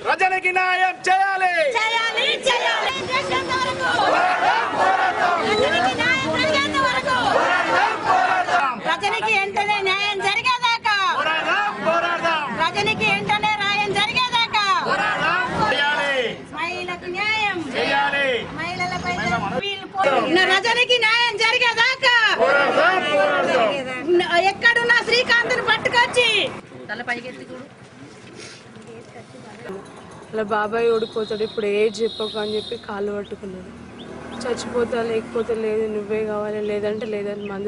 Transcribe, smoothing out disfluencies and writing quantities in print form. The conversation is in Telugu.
రజనికి న్యాయం చేయాలి రజనికి వెంటనే న్యాయం జరిగేదాకా రజనికి వెంటనే న్యాయం జరిగేదాకా మహిళలకు న్యాయం మహిళలపై రజనికి న్యాయం జరిగేదాకా ఎక్కడున్నా శ్రీకాంత్ని పట్టుకొచ్చి అలా బాబాయ్ ఓడిపోతాడు, ఇప్పుడు ఏజ్ చెప్పకు అని చెప్పి కాళ్ళు పట్టుకున్నాడు. చచ్చిపోతా లేకపోతే లేదు, నువ్వే కావాలి, లేదంటే లేదని మందు